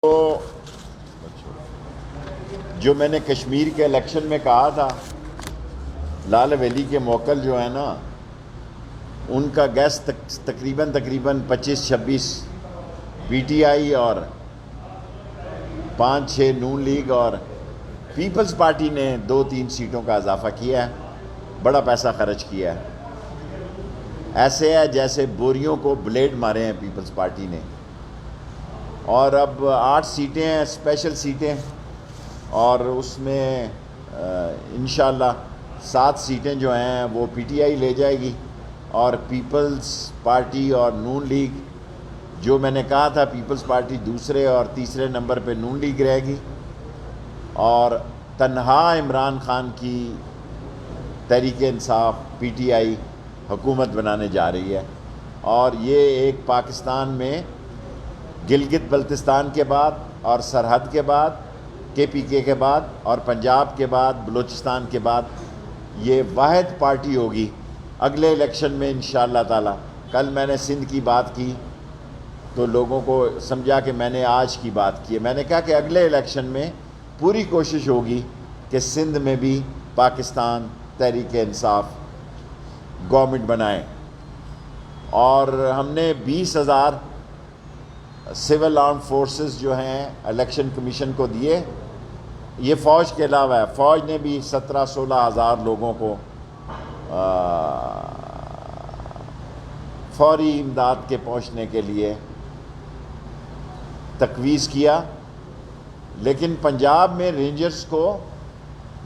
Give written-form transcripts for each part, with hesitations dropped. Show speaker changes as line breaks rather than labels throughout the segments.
تو جو میں نے کشمیر کے الیکشن میں کہا تھا، لال ویلی کے موکل جو ہے نا، ان کا گیس تقریباً 25-26 پی ٹی آئی اور 5-6 نون لیگ اور پیپلز پارٹی نے 2-3 سیٹوں کا اضافہ کیا ہے، بڑا پیسہ خرچ کیا ہے۔ ایسے ہے جیسے بوریوں کو بلیڈ مارے ہیں پیپلز پارٹی نے، اور اب 8 سیٹیں ہیں، اسپیشل سیٹیں، اور اس میں انشاءاللہ 7 سیٹیں جو ہیں وہ پی ٹی آئی لے جائے گی، اور پیپلز پارٹی اور نون لیگ، جو میں نے کہا تھا پیپلز پارٹی دوسرے اور تیسرے نمبر پہ نون لیگ رہے گی، اور تنہا عمران خان کی Tehreek Insaf P T I حکومت بنانے جا رہی ہے۔ اور یہ ایک پاکستان میں گلگت بلتستان کے بعد اور سرحد کے بعد، کے پی کے بعد، اور پنجاب کے بعد، بلوچستان کے بعد یہ واحد پارٹی ہوگی اگلے الیکشن میں انشاءاللہ تعالی۔ کل میں نے سندھ کی بات کی تو لوگوں کو سمجھا کہ میں نے آج کی بات کی ہے۔ میں نے کہا کہ اگلے الیکشن میں پوری کوشش ہوگی کہ سندھ میں بھی پاکستان تحریک انصاف گورنمنٹ بنائے، اور ہم نے 20,000 سول آرم فورسز جو ہیں الیکشن کمیشن کو دیے۔ یہ فوج کے علاوہ ہے، فوج نے بھی 17-16 ہزار لوگوں کو فوری امداد کے پہنچنے کے لیے تجویز کیا۔ لیکن پنجاب میں رینجرز کو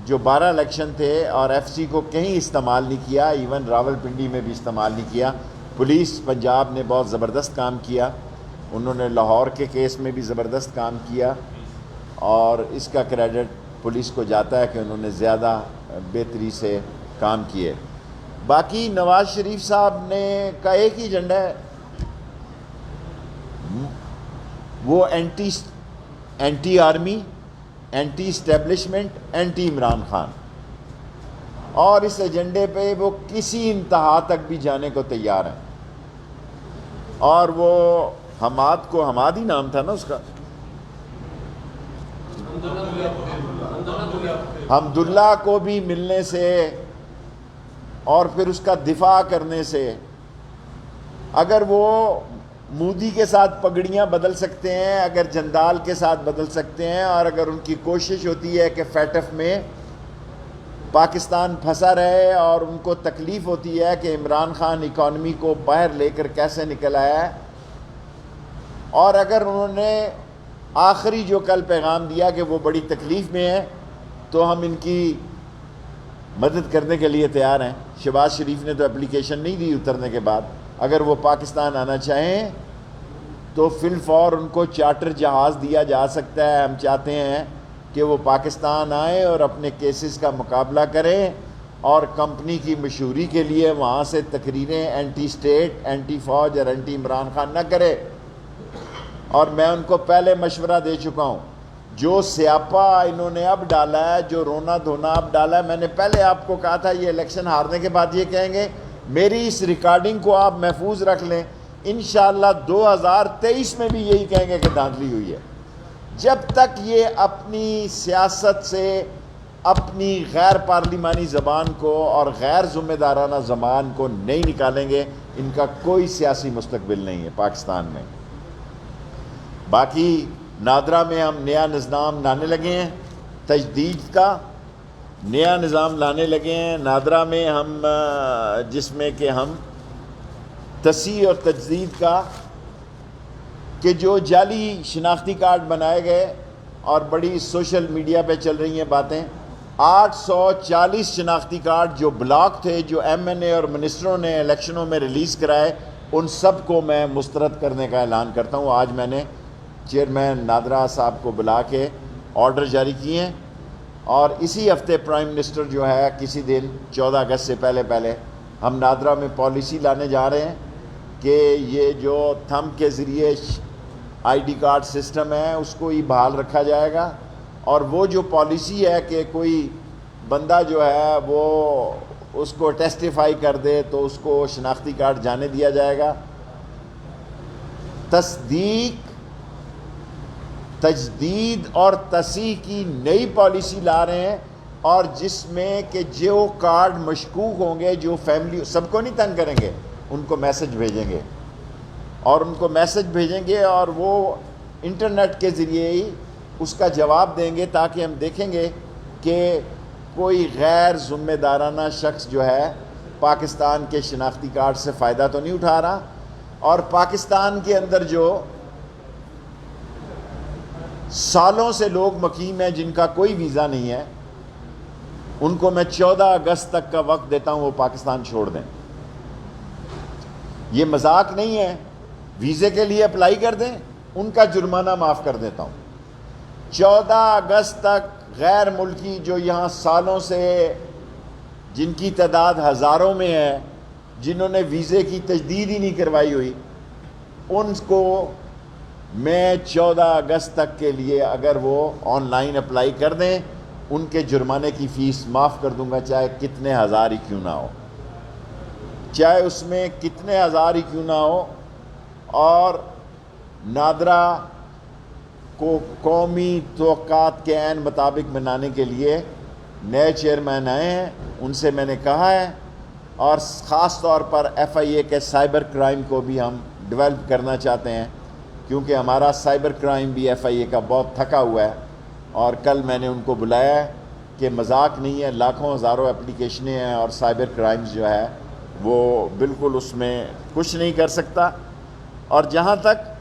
جو 12 الیکشن تھے اور ایف سی کو کہیں استعمال نہیں کیا، ایون راول پنڈی میں بھی استعمال نہیں کیا۔ پولیس پنجاب نے بہت زبردست کام کیا، انہوں نے لاہور کے کیس میں بھی زبردست کام کیا، اور اس کا کریڈٹ پولیس کو جاتا ہے کہ انہوں نے زیادہ بہتری سے کام کیے۔ باقی نواز شریف صاحب نے کا ایک ہی ایجنڈا ہے، وہ anti army, anti establishment, anti Imran Khan, اور اس ایجنڈے پہ وہ کسی انتہا تک بھی جانے کو تیار ہیں۔ اور وہ حماد کو، حماد ہی نام تھا نا اس کا، حمداللہ کو بھی ملنے سے اور پھر اس کا دفاع کرنے سے، اگر وہ مودی کے ساتھ پگڑیاں بدل سکتے ہیں، اگر جندال کے ساتھ بدل سکتے ہیں، اور اگر ان کی کوشش ہوتی ہے کہ فیٹف میں پاکستان پھنسا رہے اور ان کو تکلیف ہوتی ہے کہ عمران خان اکانومی کو باہر لے کر کیسے نکل آیا ہے، اور اگر انہوں نے آخری جو کل پیغام دیا کہ وہ بڑی تکلیف میں ہے، تو ہم ان کی مدد کرنے کے لیے تیار ہیں۔ شہباز شریف نے تو اپلیکیشن نہیں دی اترنے کے بعد، اگر وہ پاکستان آنا چاہیں تو فی الفور ان کو چارٹر جہاز دیا جا سکتا ہے۔ ہم چاہتے ہیں کہ وہ پاکستان آئیں اور اپنے کیسز کا مقابلہ کریں، اور کمپنی کی مشہوری کے لیے وہاں سے تقریریں اینٹی اسٹیٹ، اینٹی فوج اور اینٹی عمران خان نہ کرے۔ اور میں ان کو پہلے مشورہ دے چکا ہوں، جو سیاپا انہوں نے اب ڈالا ہے، جو رونا دھونا اب ڈالا ہے، میں نے پہلے آپ کو کہا تھا یہ الیکشن ہارنے کے بعد یہ کہیں گے، میری اس ریکارڈنگ کو آپ محفوظ رکھ لیں، انشاءاللہ 2023 میں بھی یہی کہیں گے کہ دھاندلی ہوئی ہے۔ جب تک یہ اپنی سیاست سے اپنی غیر پارلیمانی زبان کو اور غیر ذمہ دارانہ زبان کو نہیں نکالیں گے، ان کا کوئی سیاسی مستقبل نہیں ہے پاکستان میں۔ باقی نادرا میں ہم نیا نظام لانے لگے ہیں، تجدید کا نیا نظام لانے لگے ہیں نادرا میں ہم، جس میں کہ ہم تصحیح اور تجدید کا، کہ جو جعلی شناختی کارڈ بنائے گئے اور بڑی سوشل میڈیا پہ چل رہی ہیں باتیں، 840 شناختی کارڈ جو بلاک تھے، جو ایم این اے اور منسٹروں نے الیکشنوں میں ریلیز کرائے، ان سب کو میں مسترد کرنے کا اعلان کرتا ہوں۔ آج میں نے چیئرمین نادرا صاحب کو بلا کے آرڈر جاری کیے ہیں، اور اسی ہفتے پرائم منسٹر جو ہے کسی دن 14 اگست سے پہلے ہم نادرا میں پالیسی لانے جا رہے ہیں کہ یہ جو تھمب کے ذریعے آئی ڈی کارڈ سسٹم ہے اس کو ہی بحال رکھا جائے گا، اور وہ جو پالیسی ہے کہ کوئی بندہ جو ہے وہ اس کو ٹیسٹیفائی کر دے تو اس کو شناختی کارڈ جانے دیا جائے گا۔ تجدید اور تصحیح کی نئی پالیسی لا رہے ہیں، اور جس میں کہ جو کارڈ مشکوک ہوں گے، جو فیملی، سب کو نہیں تنگ کریں گے، ان کو میسج بھیجیں گے، اور ان کو میسج بھیجیں گے اور وہ انٹرنیٹ کے ذریعے ہی اس کا جواب دیں گے، تاکہ ہم دیکھیں گے کہ کوئی غیر ذمہ دارانہ شخص جو ہے پاکستان کے شناختی کارڈ سے فائدہ تو نہیں اٹھا رہا۔ اور پاکستان کے اندر جو سالوں سے لوگ مقیم ہیں جن کا کوئی ویزا نہیں ہے، ان کو میں 14 اگست تک کا وقت دیتا ہوں، وہ پاکستان چھوڑ دیں۔ یہ مذاق نہیں ہے، ویزے کے لیے اپلائی کر دیں، ان کا جرمانہ معاف کر دیتا ہوں۔ 14 اگست تک غیر ملکی جو یہاں سالوں سے، جن کی تعداد ہزاروں میں ہے، جنہوں نے ویزے کی تجدید ہی نہیں کروائی ہوئی، ان کو میں 14 اگست تک کے لیے اگر وہ آن لائن اپلائی کر دیں، ان کے جرمانے کی فیس معاف کر دوں گا، چاہے کتنے ہزار ہی کیوں نہ ہو، چاہے اس میں کتنے ہزار ہی کیوں نہ ہو۔ اور نادرا کو قومی توقعات کے عین مطابق بنانے کے لیے نئے چیئرمین آئے ہیں، ان سے میں نے کہا ہے، اور خاص طور پر ایف آئی اے کے سائبر کرائم کو بھی ہم ڈیولپ کرنا چاہتے ہیں، کیونکہ ہمارا سائبر کرائم بھی ایف آئی اے کا بہت تھکا ہوا ہے۔ اور کل میں نے ان کو بلایا ہے کہ مذاق نہیں ہے، لاکھوں ہزاروں اپلیکیشنیں ہیں، اور سائبر کرائمز جو ہے وہ بالکل اس میں کچھ نہیں کر سکتا۔ اور جہاں تک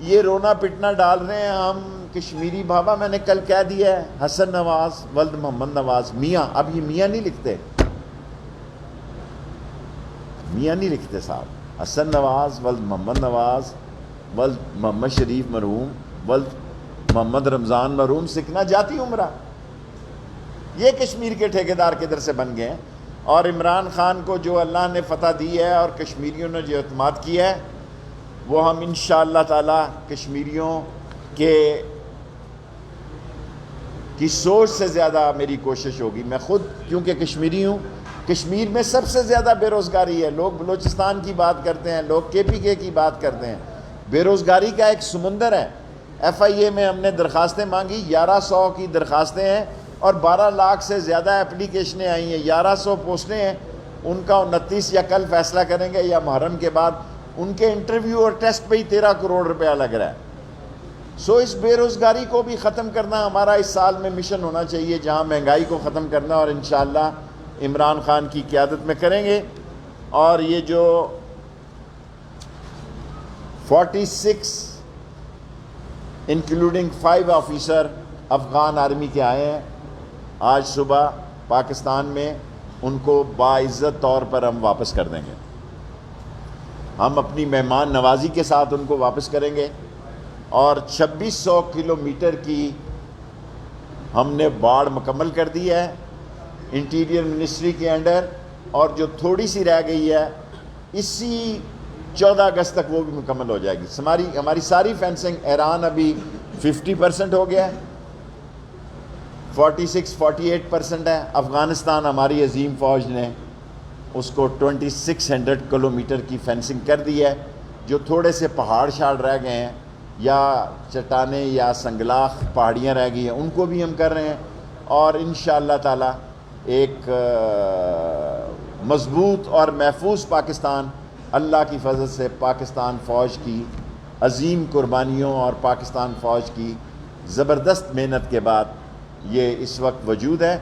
یہ رونا پٹنا ڈال رہے ہیں ہم کشمیری بابا، میں نے کل کہہ دیا ہے، حسن نواز ولد محمد نواز میاں، اب یہ میاں نہیں لکھتے، میاں نہیں لکھتے صاحب، حسن نواز ولد محمد نواز ولد محمد شریف مرحوم ولد محمد رمضان مرحوم سکنا جاتی عمرہ، یہ کشمیر کے ٹھیکیدار کدھر سے بن گئے ہیں؟ اور عمران خان کو جو اللہ نے فتح دی ہے اور کشمیریوں نے جو اعتماد کیا ہے، وہ ہم انشاءاللہ تعالی کشمیریوں کی سوچ سے زیادہ میری کوشش ہوگی۔ میں خود کیونکہ کشمیری ہوں، کشمیر میں سب سے زیادہ بے روزگاری ہے، لوگ بلوچستان کی بات کرتے ہیں، لوگ کے پی کے کی بات کرتے ہیں، بے روزگاری کا ایک سمندر ہے۔ ایف آئی اے میں ہم نے درخواستیں مانگی، 1100 کی درخواستیں ہیں، اور 12 لاکھ سے زیادہ اپلیکیشنیں آئی ہیں، 1100 پوسٹیں ہیں، ان کا 29 یا کل فیصلہ کریں گے یا محرم کے بعد، ان کے انٹرویو اور ٹیسٹ پہ ہی 13 کروڑ روپیہ لگ رہا ہے۔ سو اس بے روزگاری کو بھی ختم کرنا ہمارا اس سال میں مشن ہونا چاہیے، جہاں مہنگائی کو ختم کرنا، اور انشاءاللہ عمران خان کی قیادت میں کریں گے۔ اور یہ جو 46 انکلوڈنگ 5 آفیسر افغان آرمی کے آئے ہیں آج صبح پاکستان میں، ان کو باعزت طور پر ہم واپس کر دیں گے، ہم اپنی مہمان نوازی کے ساتھ ان کو واپس کریں گے۔ اور 2600 کلومیٹر کی ہم نے باڑ مکمل کر دی ہے انٹیریئر منسٹری کے انڈر، اور جو تھوڑی سی رہ گئی ہے اسی 14 اگست تک وہ بھی مکمل ہو جائے گی۔ ہماری ساری فینسنگ، ایران ابھی 50% ہو گیا ہے، 48% ہے۔ افغانستان ہماری عظیم فوج نے اس کو 2600 کلومیٹر کی فینسنگ کر دی ہے۔ جو تھوڑے سے پہاڑ شاڑ رہ گئے ہیں، یا چٹانیں یا سنگلاخ پہاڑیاں رہ گئی ہیں، ان کو بھی ہم کر رہے ہیں، اور انشاءاللہ تعالی ایک مضبوط اور محفوظ پاکستان، اللہ کی فضل سے پاکستان فوج کی عظیم قربانیوں اور پاکستان فوج کی زبردست محنت کے بعد یہ اس وقت وجود ہے۔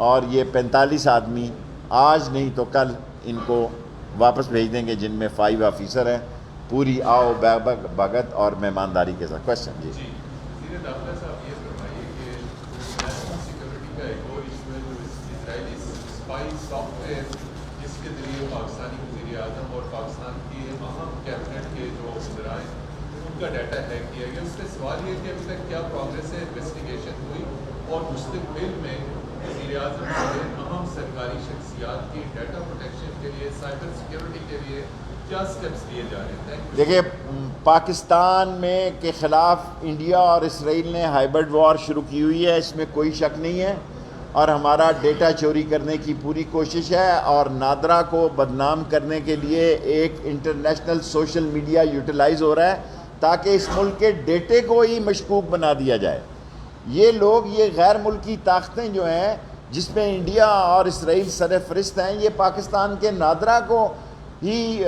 اور یہ 45 آدمی آج نہیں تو کل ان کو واپس بھیج دیں گے، جن میں 5 آفیسر ہیں، پوری آؤ بھگت اور مہمانداری کے ساتھ۔ کوشچن جی
داخلہ صاحب، یہ فرمائیے کہ نیشنل سیکورٹی کا ایک اور ایشو ہے جو اسرائیلی اسپائی سافٹ ویئر، جس کے ذریعے پاکستانی وزیر اعظم اور پاکستان کے اہم کیبنٹ کے جو وزراء ہیں ان کا ڈیٹا ہیک کیا گیا۔ اس پہ سوال یہ کہ ابھی تک کیا پروگریس ہے، انویسٹیگیشن ہوئی، اور مستقبل میں وزیر اعظم سے اہم سرکاری شخصیات کی ڈیٹا پروٹیکشن کے لیے، سائبر سیکورٹی کے لیے کیا سٹیپس لیے جا رہے ہیں؟
دیکھیے، پاکستان میں کے خلاف انڈیا اور اسرائیل نے ہائبرڈ وار شروع کی ہوئی ہے، اس میں کوئی شک نہیں ہے، اور ہمارا ڈیٹا چوری کرنے کی پوری کوشش ہے، اور نادرا کو بدنام کرنے کے لیے ایک انٹرنیشنل سوشل میڈیا یوٹیلائز ہو رہا ہے، تاکہ اس ملک کے ڈیٹے کو ہی مشکوک بنا دیا جائے. یہ لوگ، یہ غیر ملکی طاقتیں جو ہیں جس میں انڈیا اور اسرائیل سر فہرست ہیں، یہ پاکستان کے نادرا کو ہی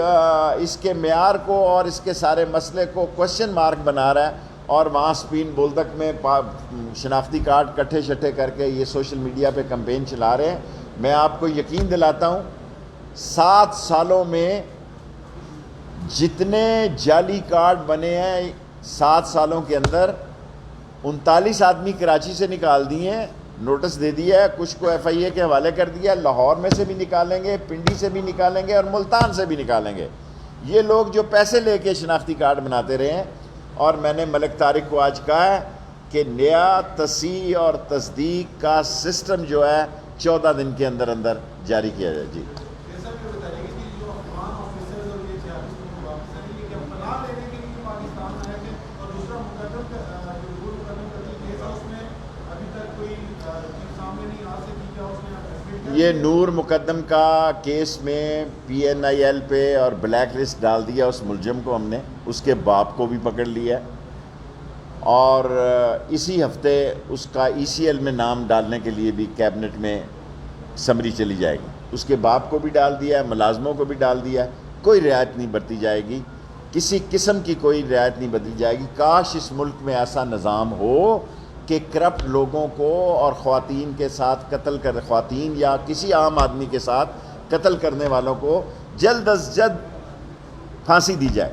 اس کے معیار کو اور اس کے سارے مسئلے کو کوشچن مارک بنا رہا ہے، اور وہاں سپین بولدک میں شناختی کارڈ کٹھے شٹھے کر کے یہ سوشل میڈیا پہ کمپین چلا رہے ہیں. میں آپ کو یقین دلاتا ہوں 7 سالوں میں جتنے جعلی کارڈ بنے ہیں 7 سالوں کے اندر 39 آدمی کراچی سے نکال دیے ہیں، نوٹس دے دیا ہے، کچھ کو ایف آئی اے کے حوالے کر دیا. لاہور میں سے بھی نکالیں گے، پنڈی سے بھی نکالیں گے اور ملتان سے بھی نکالیں گے. یہ لوگ جو پیسے لے کے شناختی کارڈ بناتے رہے ہیں. اور میں نے ملک طارق کو آج کہا ہے کہ نیا تصحیح اور تصدیق کا سسٹم جو ہے 14 دن کے اندر اندر جاری کیا جائے. جی یہ نور مقدم کا کیس میں پی این آئی ایل پہ اور بلیک لسٹ ڈال دیا اس ملزم کو. ہم نے اس کے باپ کو بھی پکڑ لیا اور اسی ہفتے اس کا ای سی ایل میں نام ڈالنے کے لیے بھی کیبنٹ میں سمری چلی جائے گی. اس کے باپ کو بھی ڈال دیا ہے، ملازموں کو بھی ڈال دیا ہے. کوئی رعایت نہیں برتی جائے گی، کسی قسم کی کوئی رعایت نہیں بدلی جائے گی. کاش اس ملک میں ایسا نظام ہو کہ کرپٹ لوگوں کو اور خواتین کے ساتھ خواتین یا کسی عام آدمی کے ساتھ قتل کرنے والوں کو جلد از جلد پھانسی دی جائے،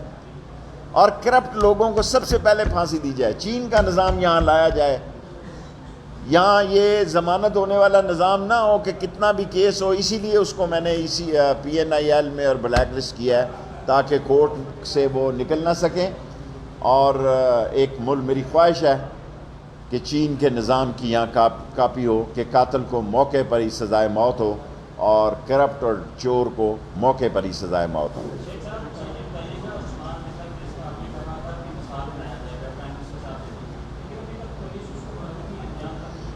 اور کرپٹ لوگوں کو سب سے پہلے پھانسی دی جائے. چین کا نظام یہاں لایا جائے. یہاں یہ ضمانت ہونے والا نظام نہ ہو کہ کتنا بھی کیس ہو. اسی لیے اس کو میں نے پی این آئی ایل میں اور بلیک لسٹ کیا ہے تاکہ کورٹ سے وہ نکل نہ سکیں. اور ایک میری خواہش ہے کہ چین کے نظام کی یہاں کاپی ہو کہ قاتل کو موقع پر ہی سزائے موت ہو اور کرپٹ اور چور کو موقع پر ہی سزائے موت ہو.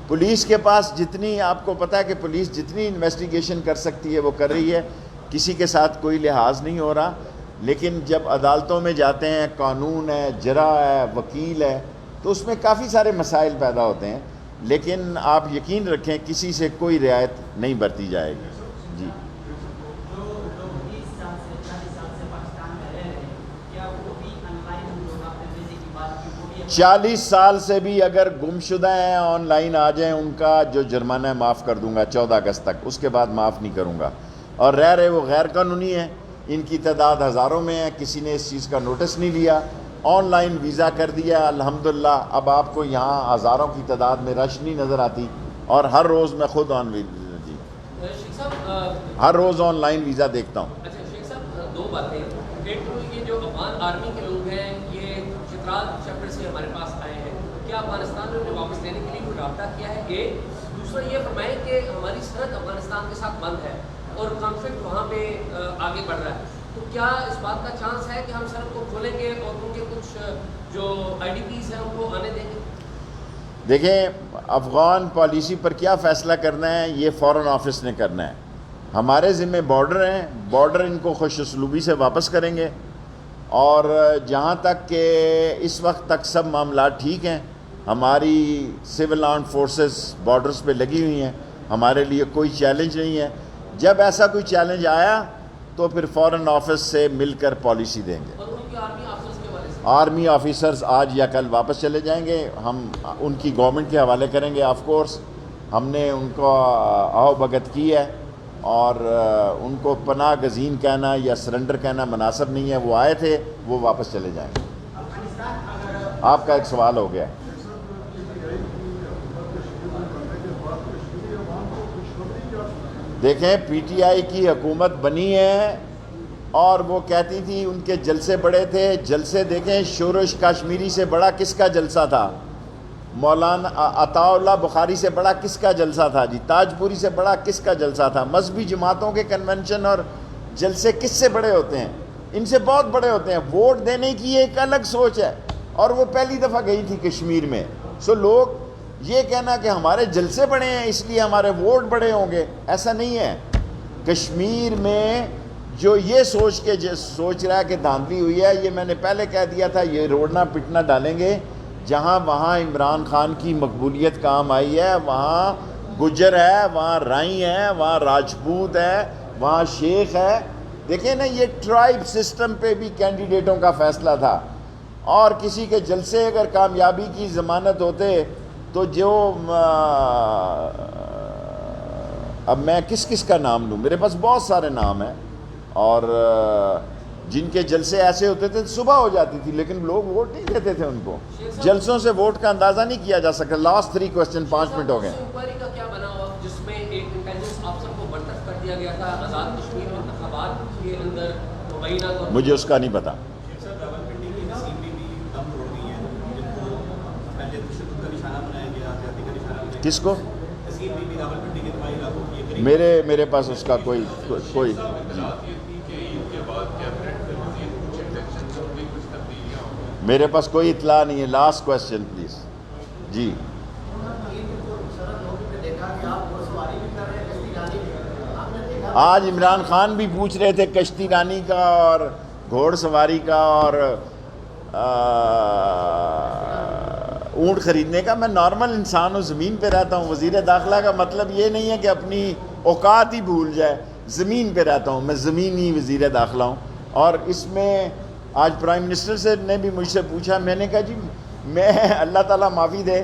پولیس کے پاس جتنی، آپ کو پتہ ہے کہ پولیس جتنی انویسٹیگیشن کر سکتی ہے وہ کر رہی ہے، کسی کے ساتھ کوئی لحاظ نہیں ہو رہا. لیکن جب عدالتوں میں جاتے ہیں، قانون ہے، جرا ہے، وکیل ہے، تو اس میں کافی سارے مسائل پیدا ہوتے ہیں. لیکن آپ یقین رکھیں کسی سے کوئی رعایت نہیں برتی جائے گی. جی 40 سال سے بھی اگر گم شدہ ہیں آن لائن آ جائیں، ان کا جو جرمانہ ہے معاف کر دوں گا 14 اگست تک، اس کے بعد معاف نہیں کروں گا. اور رہے وہ غیر قانونی ہیں، ان کی تعداد ہزاروں میں ہے، کسی نے اس چیز کا نوٹس نہیں لیا. آن لائن ویزا کر دیا الحمدللہ. اب آپ کو یہاں ہزاروں کی تعداد میں رش نہیں نظر آتی، اور ہر روز میں خود ہر روز آن لائن ویزا دیکھتا ہوں.
اچھا شیخ صاحب، 2 باتیں. ایک تو یہ جو افغان آرمی کے لوگ ہیں یہ چترال چیپٹر سے ہمارے پاس آئے ہیں، کیا افغانستان میں انہیں واپس لینے کے لیے کوئی رابطہ کیا ہے؟ ایک دوسرا یہ فرمائیں کہ ہماری سرحد افغانستان کے ساتھ بند ہے اور کانفلکٹ وہاں پہ آگے بڑھ رہا ہے، تو کیا اس بات کا چانس ہے کہ ہم سرحد کو کھولیں گے اور ان کے کچھ جو آئی ڈی پیز ہیں ان کو آنے دیں گے؟
دیکھیں، افغان پالیسی پر کیا فیصلہ کرنا ہے یہ فورن آفس نے کرنا ہے. ہمارے ذمہ بارڈر ہیں، بارڈر ان کو خوش اسلوبی سے واپس کریں گے. اور جہاں تک کہ اس وقت تک سب معاملات ٹھیک ہیں، ہماری سول آرمڈ فورسز بارڈرز پہ لگی ہوئی ہیں، ہمارے لیے کوئی چیلنج نہیں ہے. جب ایسا کوئی چیلنج آیا تو پھر فورن آفس سے مل کر پالیسی دیں گے.
اور ان کی آرمی آفیسرز کے والے سے
آرمی آفیسرز آج یا کل واپس چلے جائیں گے. ہم ان کی گورنمنٹ کے حوالے کریں گے. آف کورس ہم نے ان کو آؤ بھگت کی ہے، اور ان کو پناہ گزین کہنا یا سرنڈر کہنا مناسب نہیں ہے. وہ آئے تھے، وہ واپس چلے جائیں گے. آپ کا ایک سوال ہو گیا. دیکھیں، پی ٹی آئی کی حکومت بنی ہے اور وہ کہتی تھی ان کے جلسے بڑے تھے. جلسے دیکھیں، شورش کشمیری سے بڑا کس کا جلسہ تھا؟ مولانا عطا اللہ بخاری سے بڑا کس کا جلسہ تھا جی؟ تاج پوری سے بڑا کس کا جلسہ تھا؟ مذہبی جماعتوں کے کنونشن اور جلسے کس سے بڑے ہوتے ہیں؟ ان سے بہت بڑے ہوتے ہیں. ووٹ دینے کی ایک الگ سوچ ہے، اور وہ پہلی دفعہ گئی تھی کشمیر میں. لوگ یہ کہنا کہ ہمارے جلسے بڑے ہیں اس لیے ہمارے ووٹ بڑے ہوں گے، ایسا نہیں ہے. کشمیر میں جو یہ سوچ رہا ہے کہ دھاندلی ہوئی ہے، یہ میں نے پہلے کہہ دیا تھا، یہ روڑنا پٹنا ڈالیں گے. جہاں وہاں عمران خان کی مقبولیت کام آئی ہے، وہاں گجر ہے، وہاں رائی ہے، وہاں راجپوت ہے، وہاں شیخ ہے. دیکھیں نا، یہ ٹرائب سسٹم پہ بھی کینڈیڈیٹوں کا فیصلہ تھا، اور کسی کے جلسے اگر کامیابی کی ضمانت ہوتے تو جو اب میں کس کا نام لوں، میرے پاس بہت سارے نام ہیں، اور جن کے جلسے ایسے ہوتے تھے صبح ہو جاتی تھی، لیکن لوگ ووٹ نہیں دیتے تھے ان کو. جلسوں سے ووٹ کا اندازہ نہیں کیا جا سکتا. لاسٹ 3 کوسچن، 5 منٹ ہو گئے.
انکوائری کا کیا بنا ہوا جس میں ایک انٹیلیجنس افسر کو برطرف کر دیا گیا تھا آزاد کشمیر انتخابات کے اندر مبینہ طور پر؟
مجھے اس کا نہیں پتا. کس کو؟ میرے پاس اس کا کوئی میرے پاس کوئی اطلاع نہیں ہے. Last question please. جی آج عمران خان بھی پوچھ رہے تھے کشتی رانی کا اور گھوڑ سواری کا اور اونٹ خریدنے کا. میں نارمل انسان ہوں، زمین پہ رہتا ہوں. وزیر داخلہ کا مطلب یہ نہیں ہے کہ اپنی اوقات ہی بھول جائے. زمین پہ رہتا ہوں میں، زمینی وزیر داخلہ ہوں. اور اس میں آج پرائم منسٹر سے نے بھی مجھ سے پوچھا، میں نے کہا جی میں اللہ تعالیٰ معافی دے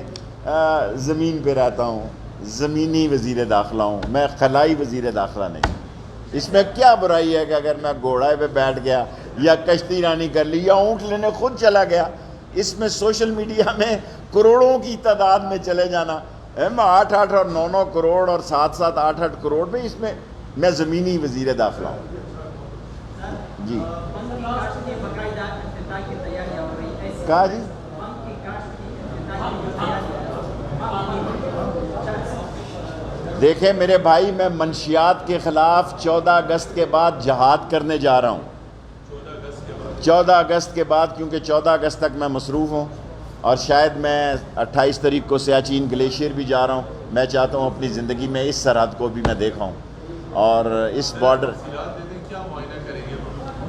زمین پہ رہتا ہوں، زمینی وزیر داخلہ ہوں، میں خلائی وزیر داخلہ نہیں. اس میں کیا برائی ہے کہ اگر میں گھوڑے پہ بیٹھ گیا یا کشتی رانی کر لی یا اونٹ لینے خود چلا گیا؟ اس میں سوشل میڈیا میں کروڑوں کی تعداد میں چلے جانا، 8 اور 9 کروڑ اور 7 8 کروڑ پہ، اس میں زمینی وزیر داخلہ ہوں. جی کہا جی دیکھیں میرے بھائی، میں منشیات کے خلاف 14 اگست کے بعد جہاد کرنے جا رہا ہوں. 14 اگست کے بعد، کیونکہ 14 اگست تک میں مصروف ہوں، اور شاید میں 28 تاریخ کو سیاچین گلیشیئر بھی جا رہا ہوں. میں چاہتا ہوں اپنی زندگی میں اس سرحد کو بھی میں دیکھا ہوں، اور اس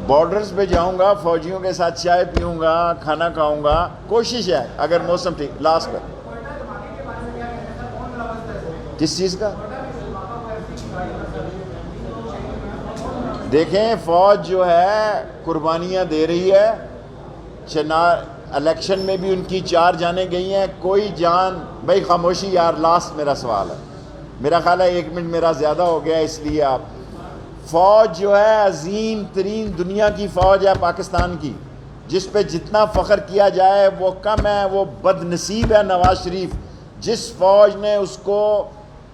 بارڈرز پہ جاؤں گا، فوجیوں کے ساتھ چائے پیوں گا، کھانا کھاؤں گا. کوشش ہے اگر موسم ٹھیک. لاسٹ پر کس چیز کا؟ دیکھیں فوج جو ہے قربانیاں دے رہی ہے. الیکشن میں بھی ان کی 4 جانیں گئی ہیں. کوئی جان، بھائی خاموشی یار، لاسٹ میرا سوال ہے. میرا خیال ہے 1 منٹ میرا زیادہ ہو گیا، اس لیے آپ. فوج جو ہے عظیم ترین دنیا کی فوج ہے پاکستان کی، جس پہ جتنا فخر کیا جائے وہ کم ہے. وہ بد نصیب ہے نواز شریف، جس فوج نے اس کو،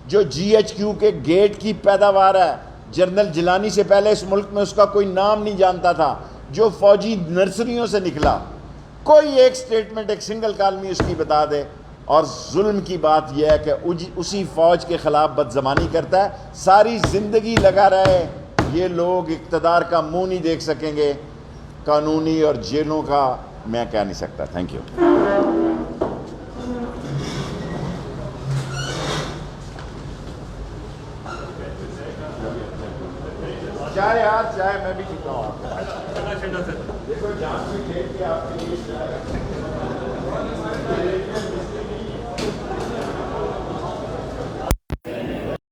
جو GHQ کے گیٹ کی پیداوار ہے، جنرل جیلانی سے پہلے اس ملک میں اس کا کوئی نام نہیں جانتا تھا، جو فوجی نرسریوں سے نکلا. کوئی ایک سٹیٹمنٹ، ایک سنگل کالمی اس کی بتا دے. اور ظلم کی بات یہ ہے کہ اسی فوج کے خلاف بدزبانی کرتا ہے. ساری زندگی لگا رہے. یہ لوگ اقتدار کا منہ نہیں دیکھ سکیں گے. قانونی اور جیلوں کا میں کہہ نہیں سکتا. Thank you. چائے یار، چائے میں بھی پیتا ہوں. دیکھو جان بھی ٹھیک کے آپ کے لیے